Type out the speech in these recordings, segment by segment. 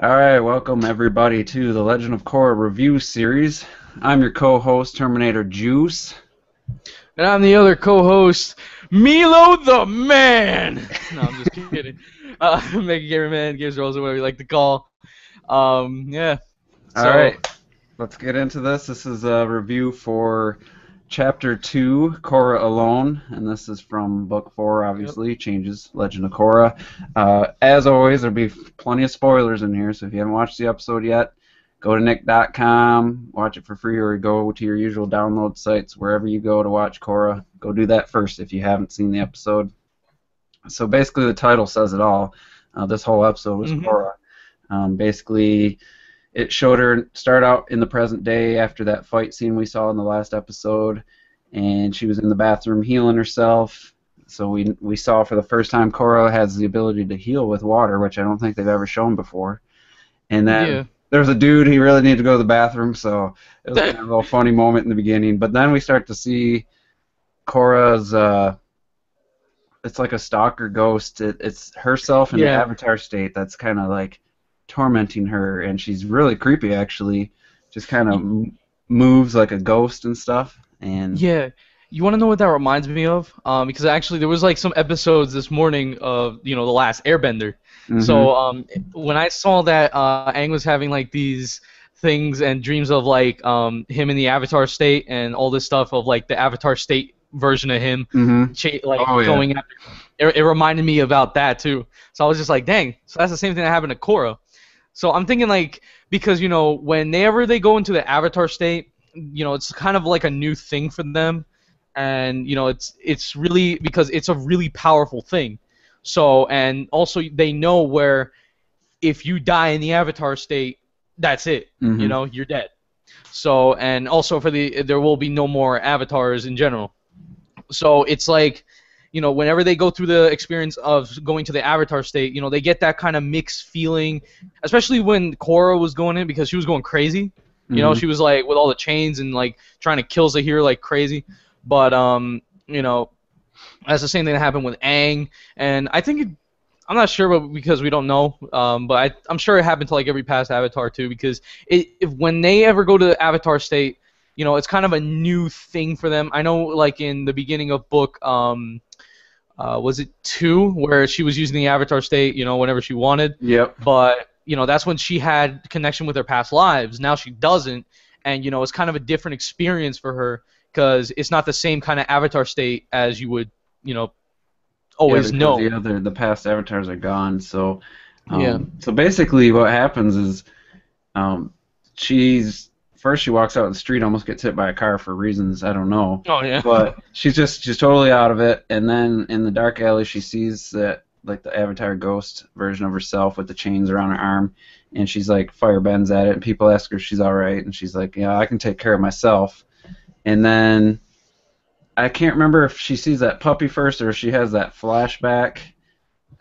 Alright, welcome everybody to the Legend of Korra review series. I'm your co-host, Terminator Juice. And I'm the other co-host, Milo the Man. No, I'm just kidding. Mega Gamer Man, Games Rosa, whatever you like to call. Yeah. So, Alright, let's get into this. This is a review for Chapter 2, Korra Alone, and this is from Book 4, yep. obviously, Changes, Legend of Korra. As always, there'll be plenty of spoilers in here, so if you haven't watched the episode yet, go to nick.com, watch it for free, or go to your usual download sites, wherever you go to watch Korra. Go do that first if you haven't seen the episode. So basically, the title says it all. This whole episode was Mhm. Korra. Basically, it showed her start out in the present day after that fight scene we saw in the last episode, and she was in the bathroom healing herself. So we saw for the first time Korra has the ability to heal with water, which I don't think they've ever shown before. And then Yeah. there's a dude, he really needed to go to the bathroom, so it was kind of a little funny moment in the beginning. But then we start to see Korra's it's like a stalker ghost. It's herself in the Yeah. avatar state that's kind of like tormenting her, and she's really creepy actually. Just kind of Y- moves like a ghost and stuff. And Yeah. You want to know what that reminds me of? Because actually there was like some episodes this morning of the last Airbender. hmm So when I saw that Aang was having like these things and dreams of like him in the Avatar state and all this stuff of like the Avatar state version of him, hmm like Oh yeah. going after. It reminded me about that too. So I was just like, dang. So that's the same thing that happened to Korra. So I'm thinking like because whenever they go into the Avatar state, it's kind of like a new thing for them, and it's really because it's a really powerful thing. So and also they know where if you die in the Avatar state, that's it. hmm You're dead. So and also for there will be no more avatars in general. So it's like, whenever they go through the experience of going to the avatar state, they get that kind of mixed feeling, especially when Korra was going in because she was going crazy. hmm She was like with all the chains and like trying to kill Zahir like crazy. But that's the same thing that happened with Aang, and I think I'm not sure, but because we don't know. But I'm sure it happened to like every past Avatar too, because if when they ever go to the Avatar state, it's kind of a new thing for them. I know, like in the beginning of book, was it 2, where she was using the Avatar state, whenever she wanted, Yep. but that's when she had connection with her past lives. Now she doesn't, and it's kind of a different experience for her because it's not the same kind of Avatar state as you would, you know, Yeah, always because know. the past avatars are gone. So Yeah. so basically what happens is Um, she's first she walks out in the street, almost gets hit by a car for reasons I don't know, Oh yeah. but she's totally out of it. And then in the dark alley, she sees that like the Avatar ghost version of herself with the chains around her arm, and she's like fire bends at it, and people ask her if she's all right, and she's like, yeah, I can take care of myself. And then I can't remember if she sees that puppy first or if she has that flashback.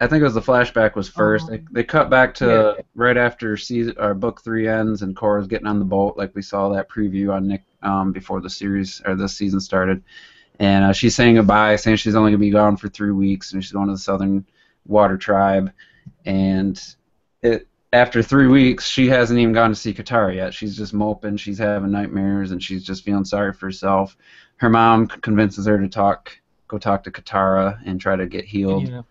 I think it was the flashback was first. They cut back Yeah. to right after season or book 3 ends and Korra's getting on the boat, like we saw that preview on Nick before the series or this season started, and she's saying goodbye, saying she's only gonna be gone for 3 weeks, and she's going to the Southern Water Tribe, and it after 3 weeks she hasn't even gone to see Katara yet. She's just moping, she's having nightmares, and she's just feeling sorry for herself. Her mom convinces her to go talk to Katara and try to get healed, Yeah.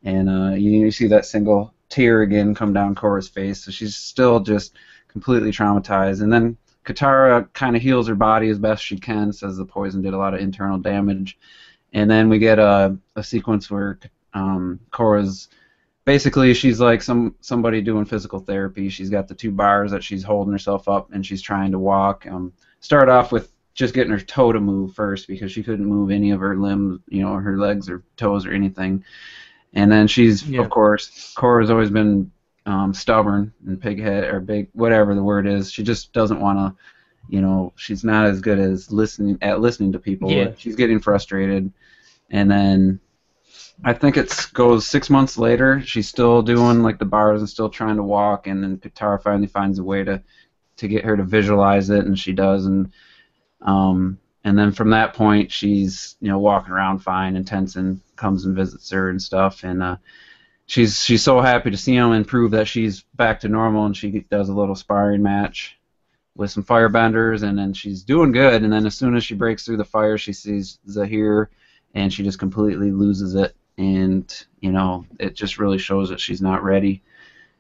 and you see that single tear again come down Korra's face. So she's still just completely traumatized. And then Katara kind of heals her body as best she can, says the poison did a lot of internal damage. And then we get a sequence where Korra's basically she's like somebody doing physical therapy. She's got the 2 bars that she's holding herself up, and she's trying to walk. Start off with just getting her toe to move first because she couldn't move any of her limbs, her legs or toes or anything. And then she's, of Yeah. course, Cora's always been stubborn and pighead or big, whatever the word is. She just doesn't want to, she's not as good as listening to people. Yeah. She's getting frustrated, and then I think it goes 6 months later. She's still doing like the bars and still trying to walk, and then Katara finally finds a way to get her to visualize it, and she does, and then from that point, she's walking around fine, and Tenzin comes and visits her and stuff, and she's so happy to see him and prove that she's back to normal, and she does a little sparring match with some firebenders, and then she's doing good, and then as soon as she breaks through the fire, she sees Zahir, and she just completely loses it, and it just really shows that she's not ready.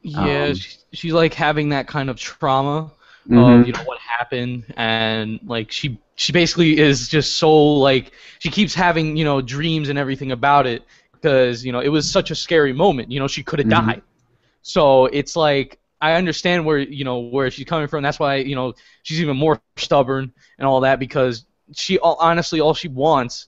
Yeah, she's like having that kind of trauma of Mhm. what happened, and like she basically is just so like she keeps having dreams and everything about it because it was such a scary moment. She could have Mhm. died. So it's like I understand where she's coming from. That's why she's even more stubborn and all that because she honestly all she wants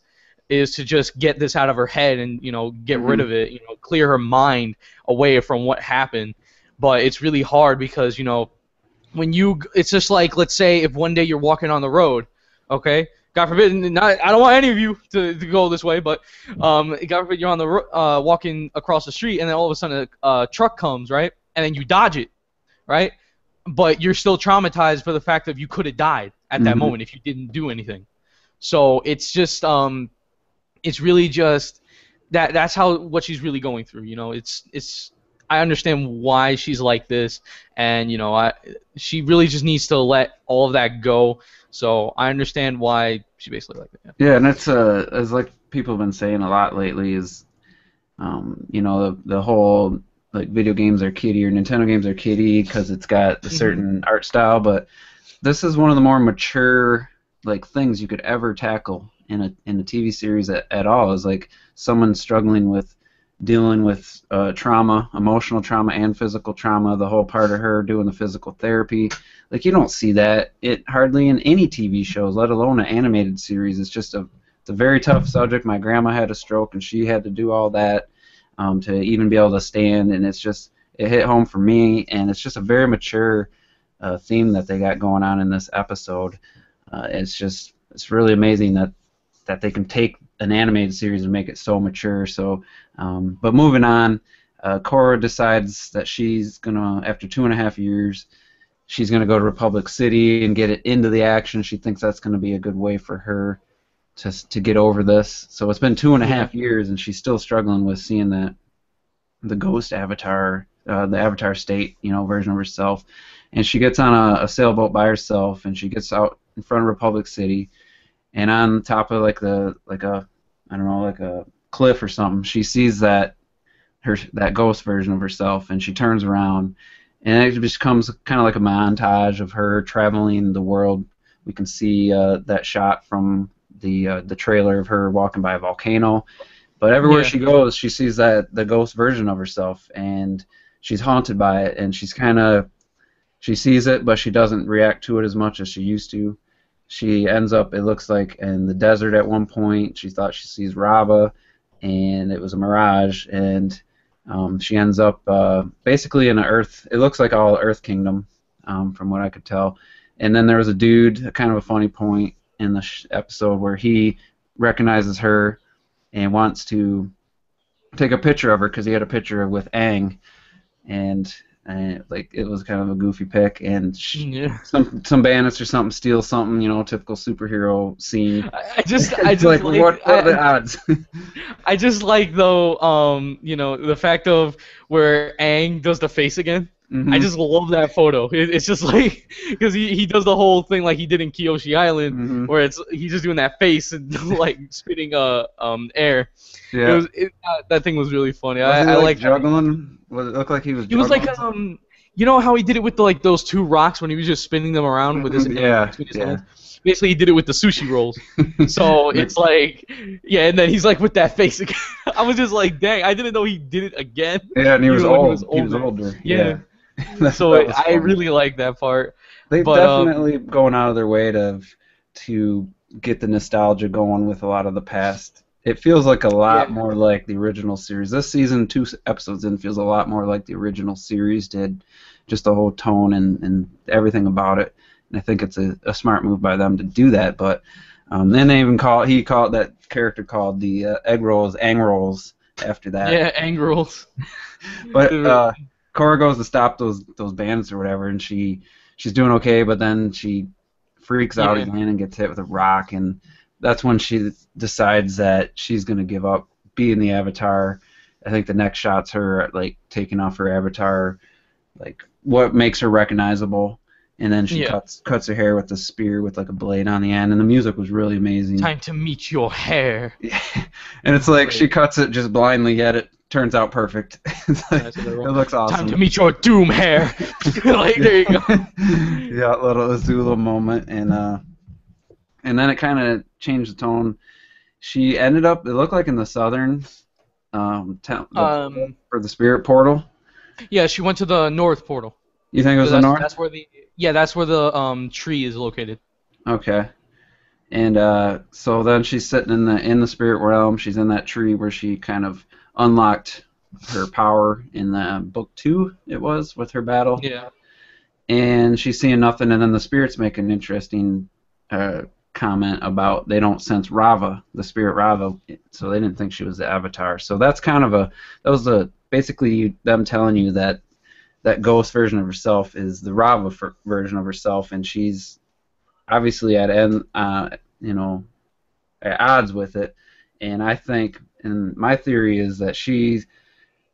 is to just get this out of her head and get rid Mhm. of it. Clear her mind away from what happened. But it's really hard because when it's just like let's say if one day you're walking on the road, okay. God forbid, I don't want any of you to go this way, but God forbid you're on the walking across the street, and then all of a sudden a truck comes, right, and then you dodge it, right, but you're still traumatized for the fact that you could have died at that Mhm. moment if you didn't do anything. So it's just it's really just that's how what she's really going through. It's I understand why she's like this, and she really just needs to let all of that go. So I understand why she basically like that. Yeah, and it's as like people have been saying a lot lately is the whole like video games are kiddie or Nintendo games are kiddie because it's got a Yeah. Hmm. certain art style, but this is one of the more mature like things you could ever tackle in a TV series at all. Is like someone struggling with dealing with trauma, emotional trauma and physical trauma. The whole part of her doing the physical therapy, like you don't see that it hardly in any TV shows, let alone an animated series. It's a very tough subject. My grandma had a stroke and she had to do all that to even be able to stand, and it hit home for me, and it's just a very mature theme that they got going on in this episode. It's really amazing that they can take an animated series and make it so mature. So, but moving on, Korra decides that she's gonna, after 2.5 years, she's gonna go to Republic City and get it into the action. She thinks that's gonna be a good way for her to get over this. So it's been two and a Yeah. half years, and she's still struggling with seeing that the ghost avatar, the avatar state, version of herself. And she gets on a sailboat by herself, and she gets out in front of Republic City, and on top of I don't know, like a cliff or something, she sees that ghost version of herself, and she turns around, and it becomes kind of like a montage of her traveling the world. We can see that shot from the trailer of her walking by a volcano, but everywhere Yeah. she goes, she sees that the ghost version of herself, and she's haunted by it, and she sees it, but she doesn't react to it as much as she used to. She ends up, it looks like, in the desert at one point. She thought she sees Rava, and it was a mirage, and she ends up basically in a Earth. It looks like all Earth Kingdom, from what I could tell. And then there was a dude, kind of a funny point in the episode where he recognizes her and wants to take a picture of her because he had a picture with Aang, and like it was kind of a goofy pic, and Yeah. some bandits or something steal something, typical superhero scene. I It's just like like what are the odds? I just like though the fact of where Aang does the face again. I Mhm. just love that photo. It's just like because he does the whole thing like he did in Kyoshi Island, Mhm. where he's just doing that face and like spitting air. Yeah. That thing was really funny. Was he I like like that. juggling? Was it look like he was He was like juggling something? how he did it with like those two rocks when he was just spinning them around with his Mhm. Yeah. between his Yeah. hands. Basically, he did it with the sushi rolls. So it's like, yeah, and then he's like with that face again. I was just like, dang, I didn't know he did it again, Yeah, and he was even when he was old. He was older. older. Yeah. Yeah. That So was I funny. really like that part. They've But definitely going out of their way to get the nostalgia going with a lot of the past. It feels like a lot yeah, more like the original series. This season, two episodes in, feels a lot more like the original series did. Just the whole tone and everything about it. And I think it's a smart move by them to do that. But then they even called that character called the egg rolls, ang rolls after that. yeah, Angrels. But Korra goes to stop those bandits or whatever, and she's doing okay, but then she freaks out Yeah, again and gets hit with a rock, and that's when she decides that she's gonna give up being the Avatar. I think the next shot's her like taking off her avatar, like what makes her recognizable, and then she Yeah. cuts her hair with the spear with like a blade on the end, and the music was really amazing. Time to meet your hair. And it's like she Great. cuts it just blindly, yet it turns out perfect. It's like, That's what they're it wrong. looks Time to awesome. meet your doom hair. Like there you go. Yeah, little Azula moment, and then it kind of changed the tone. She ended up, it looked like in the southern the portal Um, for the spirit portal. yeah, she went to the north portal. You think it was 'Cause the north? that's where the yeah, that's where the tree is located. Okay. And so then she's sitting in the spirit realm. She's in that tree where she kind of unlocked her power in the book 2. It was with her battle, Yeah. and she's seeing nothing. And then the spirits make an interesting comment about they don't sense Rava, the spirit Rava, so they didn't think she was the Avatar. So that's kind of that was basically them telling you that that ghost version of herself is the Rava version of herself, and she's obviously you know, at odds with it. And I think, and my theory is that she's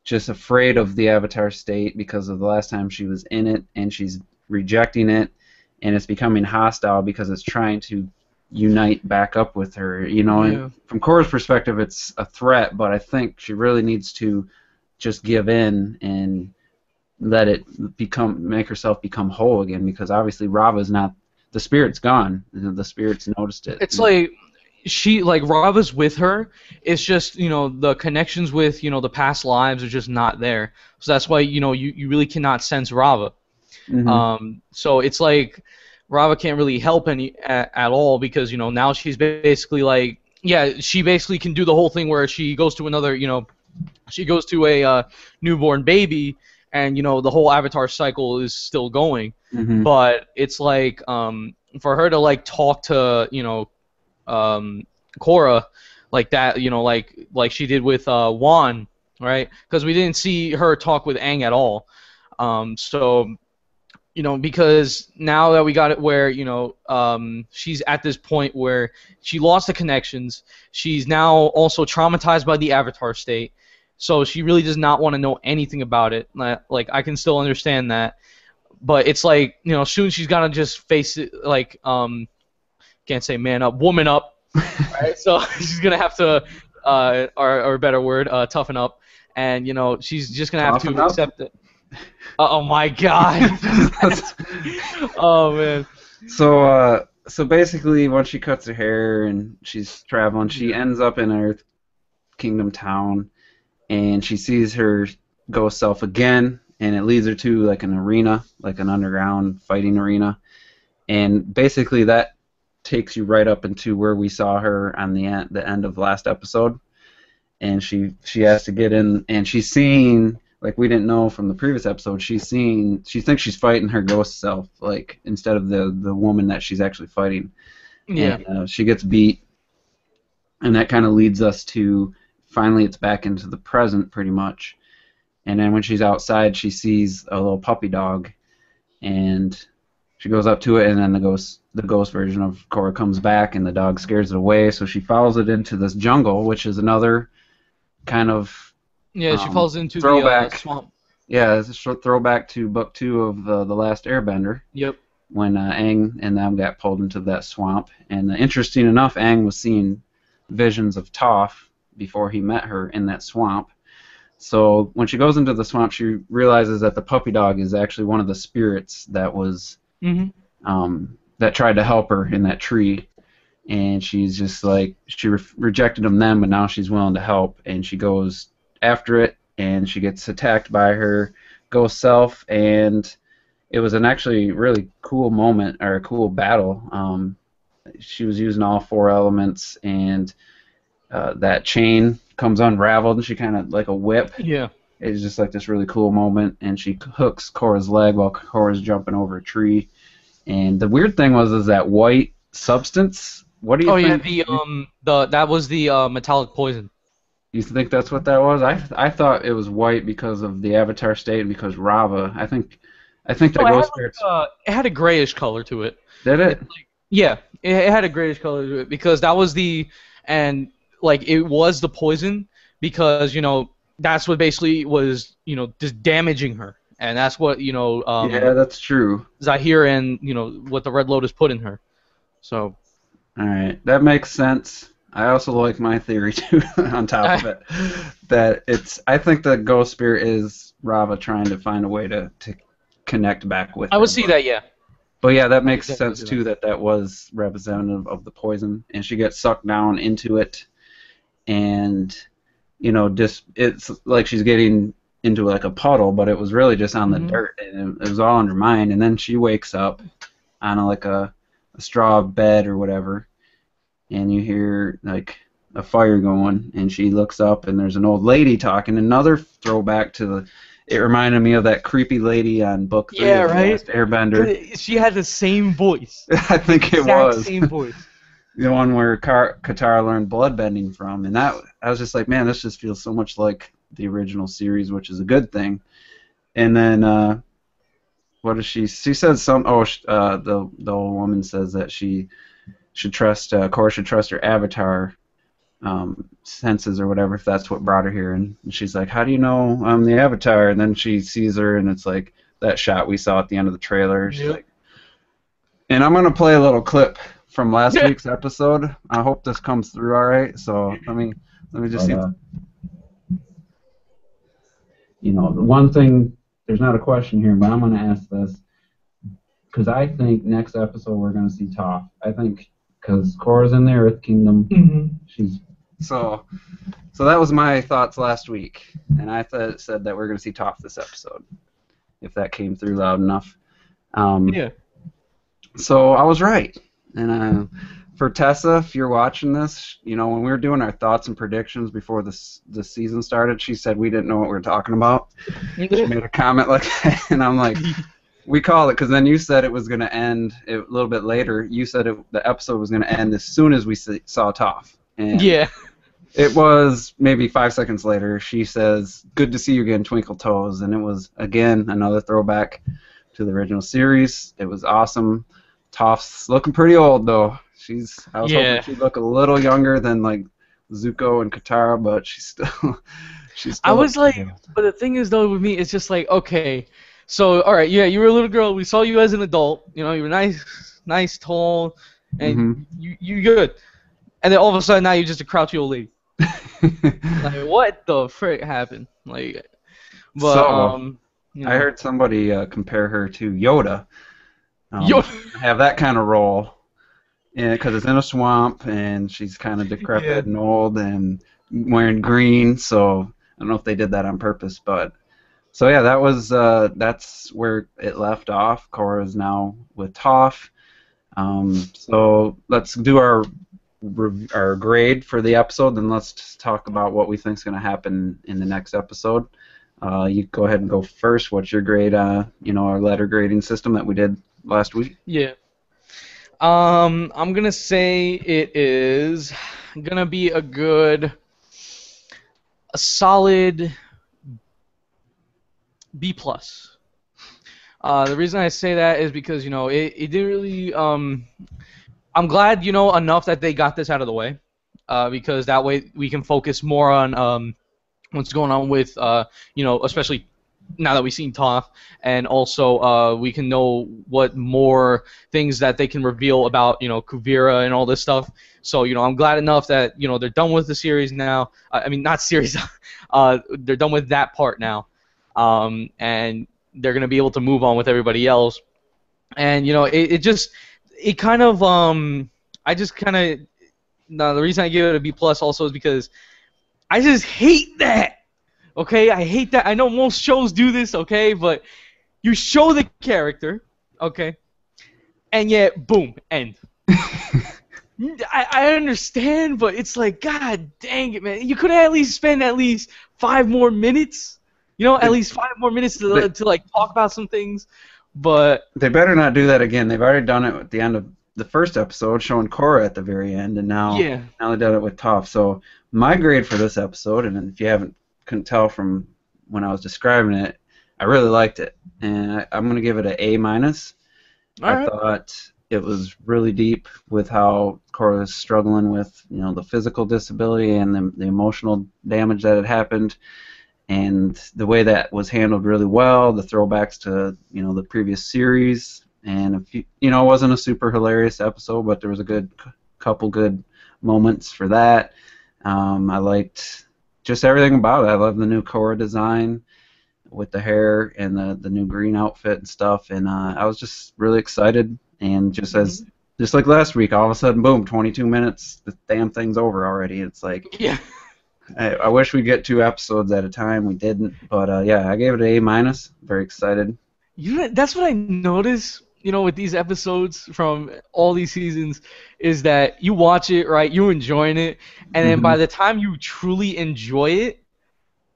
just afraid of the Avatar state because of the last time she was in it, and she's rejecting it, and it's becoming hostile because it's trying to unite back up with her. You know, and Yeah. from Korra's perspective, it's a threat, but I think she really needs to just give in and let it make herself become whole again, because obviously Rava's not, the spirit's gone. The spirit's noticed it. It's like she like Rava's with her. It's just the connections with the past lives are just not there. So that's why you really cannot sense Rava. Hmm. So it's like Rava can't really help at all because now she's basically like she basically can do the whole thing where she goes to another she goes to a newborn baby and the whole Avatar cycle is still going. Hmm. But it's like for her to like talk to Korra like that, like she did with Wan, right? Because we didn't see her talk with Aang at all. So because now that we got it where she's at this point where she lost the connections, she's now also traumatized by the Avatar state. So she really does not want to know anything about it. Like I can still understand that, but it's like soon she's gotta just face it. Like can't say man up, woman up, right? So she's gonna have to, or a better word, toughen up, and she's just gonna have Toughen to up. accept it. Oh my god. Oh man. So basically, once she cuts her hair and she's traveling, she Yeah. ends up in Earth Kingdom Town, and she sees her ghost self again, and it leads her to like an arena, like an underground fighting arena, and basically that takes you right up into where we saw her on the end of last episode, and she has to get in, and she's seeing, like we didn't know from the previous episode, she thinks she's fighting her ghost self, like instead of the woman that she's actually fighting, Yeah. and she gets beat, and that kind of leads us to finally it's back into the present pretty much, and then when she's outside she sees a little puppy dog, and she goes up to it, and then the ghost version of Korra comes back, and the dog scares it away, so she follows it into this jungle, which is another kind of Yeah, she falls into the throwback. swamp. Yeah, it's a short throwback to book 2 of the Last Airbender, Yep. when Aang and them got pulled into that swamp. And interesting enough, Aang was seeing visions of Toph before he met her in that swamp. So when she goes into the swamp, she realizes that the puppy dog is actually one of the spirits that was Mhm. that tried to help her in that tree. And she's just like, she rejected him then, but now she's willing to help, and she goes after it, and she gets attacked by her ghost self, and it was an actually really cool moment, or a cool battle. She was using all 4 elements, and that chain comes unraveled, and she kind of like a whip. Yeah. It's just like this really cool moment, and she hooks Korra's leg while Korra's jumping over a tree. And the weird thing is that white substance. What do you Oh yeah, think? that was the metallic poison. You think that's what that was? I thought it was white because of the Avatar state and because Rava. I think No, that ghost spirits it had a grayish color to it. did It's it. like yeah, it had a grayish color to it because that was and like it was the poison because that's what basically was, just damaging her, and that's what, Yeah, that's true. Zahir and, what the Red Lotus put in her. So, All right, that makes sense. I also like my theory too. On top of it, that I think the ghost spirit is Rava trying to find a way to connect back with I her. would see that, yeah. But yeah, that I could makes definitely sense see too. That was representative of the poison, and she gets sucked down into it, and just it's like she's getting into like a puddle, but it was really just on the that. dirt, and it was all on her mind. And then she wakes up on like a straw bed or whatever, and you hear like a fire going, and she looks up, and there's an old lady talking. Another throwback to the. It reminded me of that creepy lady on book 3 Yeah, of The right? Last Airbender. She had the same voice. I think it Exact was same voice. the one where Katara learned bloodbending from, and that I was just like, man, this just feels so much like the original series, which is a good thing. And then what does she? She says some. Oh, the old woman says that she should trust Korra should trust her avatar senses or whatever, if that's what brought her here. And she's like, how do you know I'm the avatar? And then she sees her, and it's like that shot we saw at the end of the trailer. She's like, and I'm gonna play a little clip from last week's episode. I hope this comes through all right. So let me just see. The one thing, there's not a question here, but I'm gonna ask this because I think next episode we're gonna see Toph. I think because Korra's in the Earth Kingdom. Mm-hmm. She's so that was my thoughts last week, and I said that we're gonna see Toph this episode, if that came through loud enough. Yeah. So I was right, and for Tessa, if you're watching this, when we were doing our thoughts and predictions before the season started, she said we didn't know what we were talking about. She made a comment like that, and I'm like, we called it, because then you said it was going to end a little bit later. You said the episode was going to end as soon as we saw Toph. And yeah. It was maybe 5 seconds later. She says, good to see you again, Twinkle Toes. And it was, again, another throwback to the original series. It was awesome. Toph's looking pretty old, though. I was hoping she'd look a little younger than, like, Zuko and Katara, but she's still I was like, old. but the thing is, though, with me, it's just like, okay, so, all right, yeah, you were a little girl. We saw you as an adult. You were nice, tall, and you good. And then all of a sudden, now you're just a grouchy old lady. Like, what the frick happened? Like, but so, I heard somebody compare her to Yoda. Have that kind of role, because it's in a swamp, and she's kind of decrepit and old, and wearing green. So I don't know if they did that on purpose, but so yeah, that was that's where it left off. Korra is now with Toph. So let's do our grade for the episode, then let's just talk about what we think is going to happen in the next episode. You go ahead and go first. What's your grade? Our letter grading system that we did last week. Yeah. I'm gonna say it is gonna be a solid B plus. The reason I say that is because it didn't really. I'm glad enough that they got this out of the way, because that way we can focus more on what's going on with especially now that we've seen Toph, and also we can know what more things that they can reveal about Kuvira and all this stuff. So I'm glad enough that they're done with the series now. I mean, not series, they're done with that part now, and they're gonna be able to move on with everybody else. And it kind of I just kind of the reason I give it a B plus also is because I just hate that. Okay, I hate that. I know most shows do this, okay, but you show the character, okay, and yet, boom, end. I understand, but it's like, God dang it, man. You could at least spend 5 more minutes, at least 5 more minutes to like talk about some things, but they better not do that again. They've already done it at the end of the first episode, showing Korra at the very end, and now they've done it with Toph. So my grade for this episode, and if you couldn't tell from when I was describing it, I really liked it, and I'm going to give it an A minus. I thought it was really deep with how Korra is struggling with the physical disability and the emotional damage that had happened, and the way that was handled really well, the throwbacks to the previous series, and it wasn't a super hilarious episode, but there was a couple good moments for that. I liked just everything about it. I love the new Korra design with the hair and the new green outfit and stuff, and I was just really excited. And just like last week, all of a sudden, boom, 22 minutes, the damn thing's over already. It's like, Yeah. I wish we'd get 2 episodes at a time. We didn't, but yeah, I gave it an A-. Very excited. That's what I notice, with these episodes from all these seasons, is that you watch it, right? You enjoying it, and then by the time you truly enjoy it,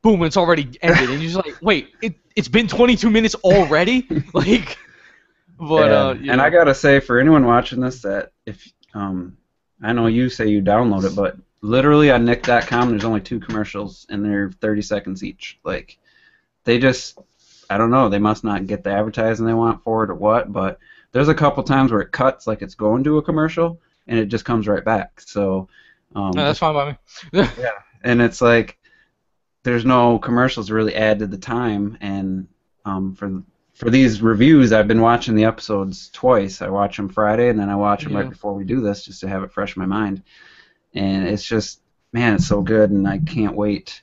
boom, it's already ended, and you're just like, wait, it's been 22 minutes already, like. But and I gotta say, for anyone watching this, that if I know you say you download it, but literally on Nick.com, there's only 2 commercials, and they're 30 seconds each. Like, they just, I don't know, they must not get the advertising they want for it or what, but there's a couple times where it cuts like it's going to a commercial, and it just comes right back. So no, that's fine by me. yeah, and it's like there's no commercials to really add to the time, and for these reviews, I've been watching the episodes twice. I watch them Friday, and then I watch them right before we do this, just to have it fresh in my mind. And it's just, man, it's so good, and I can't wait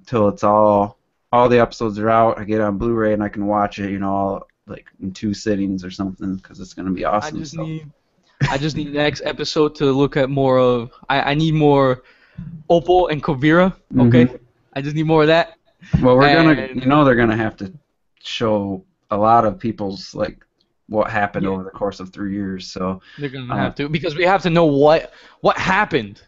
till it's all the episodes are out. I get it on Blu-ray, and I can watch it, all like in 2 sittings or something, because it's gonna be awesome. I just need next episode to look at more of. I need more Opal and Kuvira. Okay, I just need more of that. Well, we're gonna, they're gonna have to show a lot of people's like what happened over the course of 3 years. So they're gonna have to, because we have to know what happened,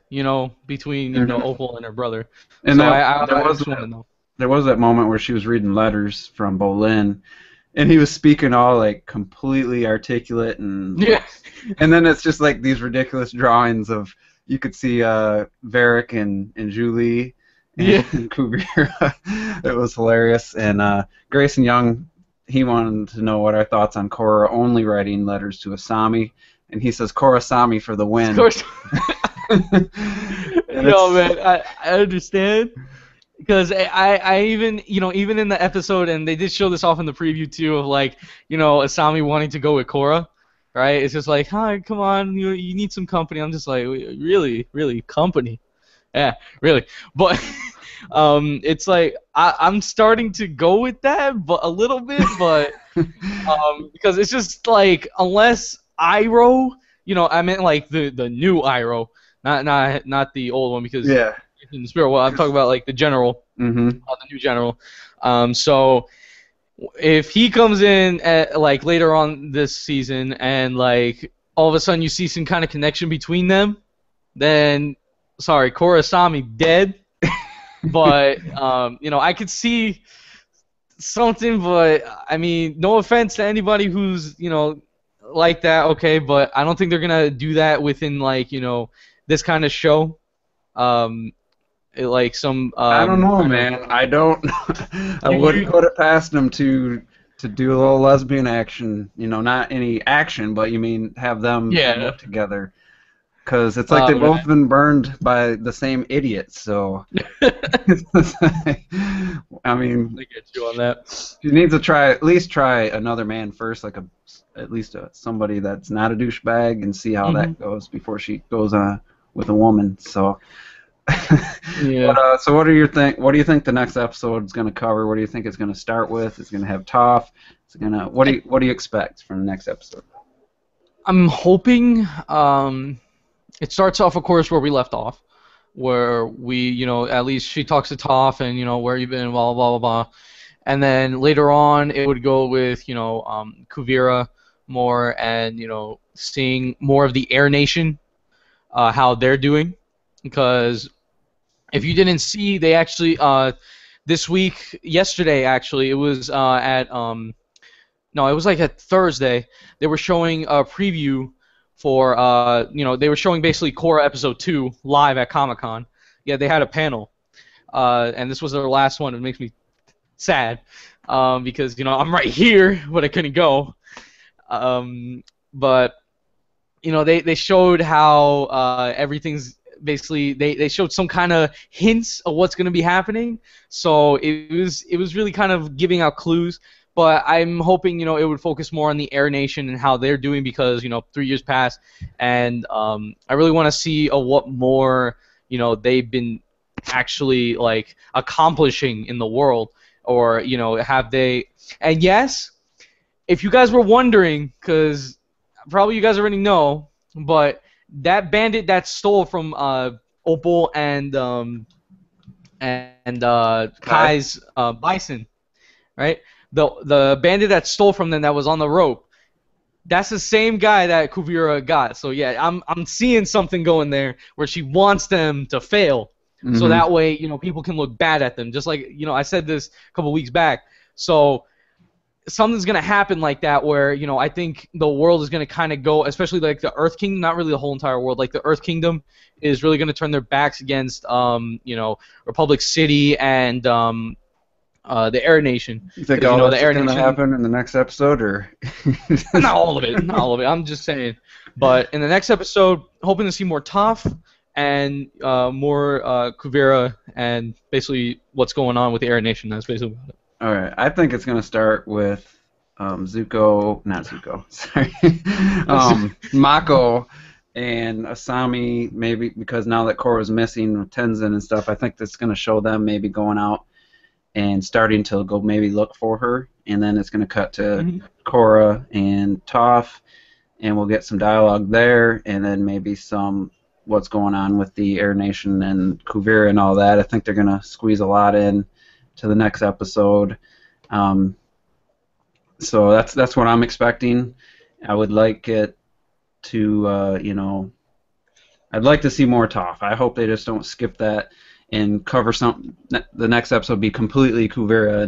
between Opal and her brother. And so there was that moment where she was reading letters from Bolin, and he was speaking all like completely articulate, and and then it's just like these ridiculous drawings of, you could see Varric and Julie and Kuvira. It was hilarious. And Grayson Young, he wanted to know what our thoughts on Korra only writing letters to Asami, and he says Korra Sami for the win. Of course. No, man, I understand, because I even even in the episode, and they did show this off in the preview too, of like Asami wanting to go with Korra, right? It's just like, hi, come on, you need some company. I'm just like, really company. Yeah, really. But it's like I'm starting to go with that, but a little bit, but because it's just like, unless Iroh, I meant like the new Iroh, not the old one, because in the spirit. Well, I'm talking about like the general, the new general. So if he comes in at, like, later on this season, and like all of a sudden you see some kind of connection between them, then sorry, Korrasami dead. But I could see something, but I mean, no offense to anybody who's like that, okay, but I don't think they're gonna do that within like this kind of show. Like some. I don't know, man. I don't. I wouldn't put it past them to do a little lesbian action. Not any action, but you mean have them work together. Because it's like they've both been burned by the same idiot, so I mean, I get you on that. She needs to at least try another man first, like at least somebody that's not a douchebag, and see how that goes before she goes with a woman. So, so what do you think the next episode is going to cover? What do you think it's going to start with? It's going to have Toph. What do you expect from the next episode? I'm hoping. It starts off, of course, where we left off, where we, at least she talks to Toph, and, where you been, blah, blah, blah, blah. And then later on, it would go with, Kuvira more, and, seeing more of the Air Nation, how they're doing. Because if you didn't see, they actually, this week, yesterday, actually, it was it was like a Thursday, they were showing a preview for, they were showing basically Korra Episode 2 live at Comic-Con. Yeah, they had a panel, and this was their last one. It makes me sad, because, I'm right here, but I couldn't go. But, they showed how everything's basically they showed some kind of hints of what's going to be happening. So it was really kind of giving out clues. But I'm hoping, it would focus more on the Air Nation and how they're doing because, 3 years passed, and I really want to see what more, they've been actually like accomplishing in the world, or have they? And yes, if you guys were wondering, because probably you guys already know, but that bandit that stole from Opal and Kai? Kai's bison, right? The bandit that stole from them that was on the rope. That's the same guy that Kuvira got. So yeah, I'm seeing something going there where she wants them to fail, so Mm-hmm. that way people can look bad at them. Just like I said this a couple weeks back. So something's gonna happen like that where I think the world is gonna kind of go, especially like the Earth Kingdom, not really the whole entire world, like the Earth Kingdom is really gonna turn their backs against Republic City and the Air Nation, You think because all the that's Air going to Nation. happen in the next episode, or? Not all of it, not all of it. I'm just saying. But in the next episode, hoping to see more Toph and more Kuvira and basically what's going on with the Air Nation. That's basically about it. All right, I think it's going to start with not Zuko, sorry, Mako and Asami, maybe because now that Korra's missing, Tenzin and stuff, I think that's going to show them maybe going out and starting to go maybe look for her, and then it's going to cut to Korra and Toph, and we'll get some dialogue there, and then maybe some what's going on with the Air Nation and Kuvira and all that. I think they're going to squeeze a lot in to the next episode. So that's what I'm expecting. I would like it to, I'd like to see more Toph. I hope they just don't skip that and cover some. The next episode be completely Kuvira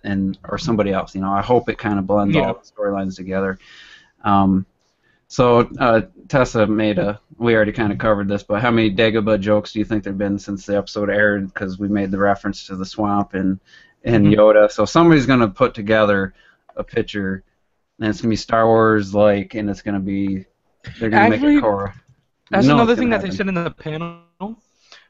and or somebody else. I hope it kind of blends all the storylines together. So Tessa made we already kind of covered this, but how many Dagobah jokes do you think there have been since the episode aired? Because we made the reference to the swamp and Yoda. So somebody's going to put together a picture, and it's going to be Star Wars like, and it's going to be, they're going to make it Korra. That's another thing that they said in the panel.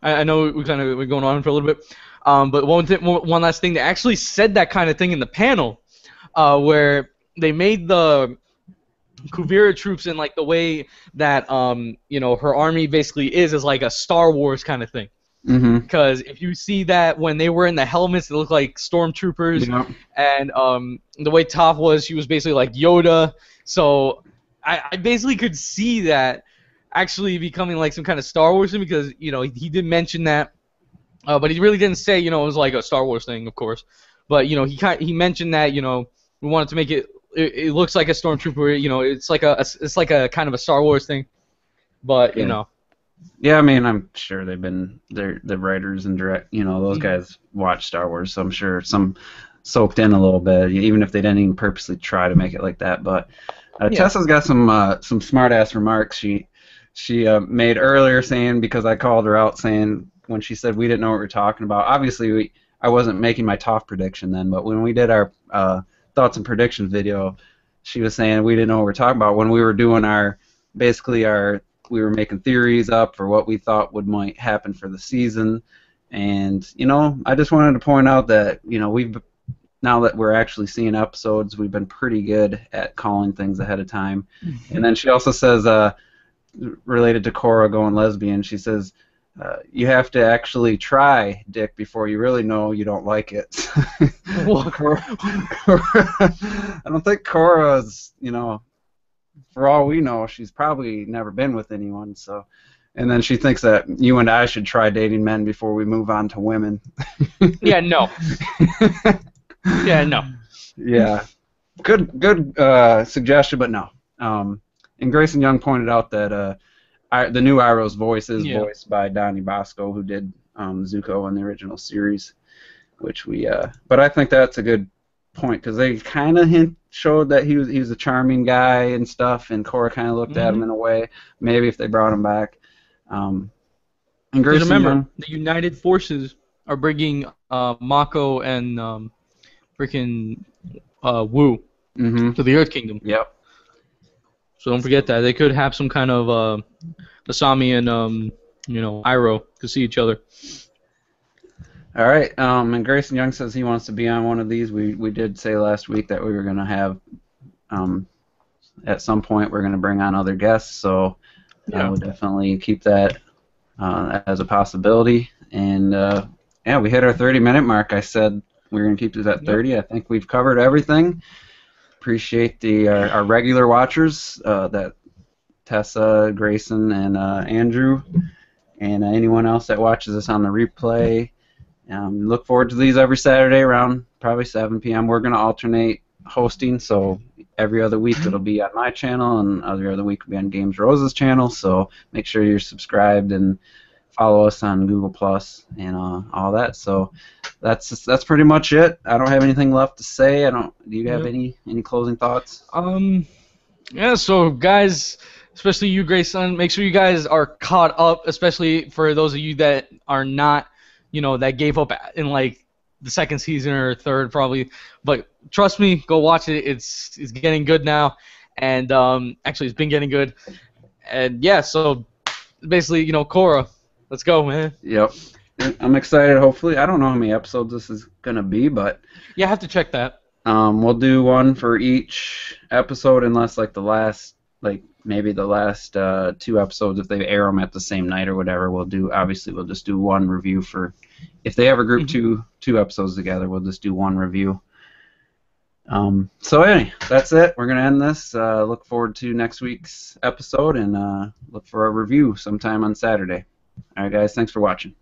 I know we're going on for a little bit, but one last thing, they actually said that kind of thing in the panel, where they made the Kuvira troops in like the way that her army basically is like a Star Wars kind of thing. Because if you see that when they were in the helmets, they look like stormtroopers, and the way Toph was, she was basically like Yoda. So I basically could see that actually becoming like some kind of Star Wars thing, because he did mention that, but he really didn't say it was like a Star Wars thing, of course. But he mentioned that we wanted to make it. It looks like a stormtrooper. It's like a kind of a Star Wars thing. But Yeah, I mean, I'm sure the writers and those guys watch Star Wars, so I'm sure some soaked in a little bit, even if they didn't even purposely try to make it like that. But Tessa's got some smart ass remarks she made earlier, saying, because I called her out, saying when she said we didn't know what we were talking about. Obviously, I wasn't making my Toph prediction then, but when we did our thoughts and predictions video, she was saying we didn't know what we were talking about when we were doing we were making theories up for what we thought might happen for the season. And I just wanted to point out that now that we're actually seeing episodes, we've been pretty good at calling things ahead of time. And then she also says, related to Korra going lesbian, she says, you have to actually try dick before you really know you don't like it. Korra, I don't think Korra's, for all we know, she's probably never been with anyone. So, and then she thinks that you and I should try dating men before we move on to women. Yeah, no. Yeah, no. Yeah, good suggestion, but no. And Grayson Young pointed out that the new Iroh's voice is voiced by Donnie Bosco, who did Zuko in the original series, which but I think that's a good point, because they kind of showed that he was a charming guy and stuff, and Korra kind of looked at him in a way. Maybe if they brought him back. And Grayson remember, the United Forces are bringing Mako and freaking Wu to the Earth Kingdom. Yep. So don't forget that. They could have some kind of Asami and Iroh could see each other. All right. And Grayson Young says he wants to be on one of these. We did say last week that we were going to have at some point we're going to bring on other guests, so Yeah. we'll definitely keep that as a possibility. And yeah, we hit our 30-minute mark. I said we were going to keep it at 30. I think we've covered everything. Appreciate our regular watchers, that Tessa, Grayson, and Andrew, and anyone else that watches us on the replay. Look forward to these every Saturday around probably 7 p.m. We're going to alternate hosting, so every other week it'll be on my channel, and every other week it'll be on Games Rosa's channel. So make sure you're subscribed and follow us on Google Plus and all that. So that's pretty much it. I don't have anything left to say. Do you have any closing thoughts? Yeah. So guys, especially you, Grayson, make sure you guys are caught up. Especially for those of you that are not, that gave up in like the second season or third probably. But trust me, go watch it. It's getting good now, and actually it's been getting good. And yeah, so basically, Korra. Let's go, man. Yep. I'm excited. Hopefully, I don't know how many episodes this is gonna be, but yeah, I have to check that. We'll do one for each episode, unless maybe the last 2 episodes, if they air them at the same night or whatever. We'll just do one review for if they ever group two episodes together. We'll just do one review. So anyway, that's it. We're gonna end this. Look forward to next week's episode, and look for a review sometime on Saturday. All right, guys. Thanks for watching.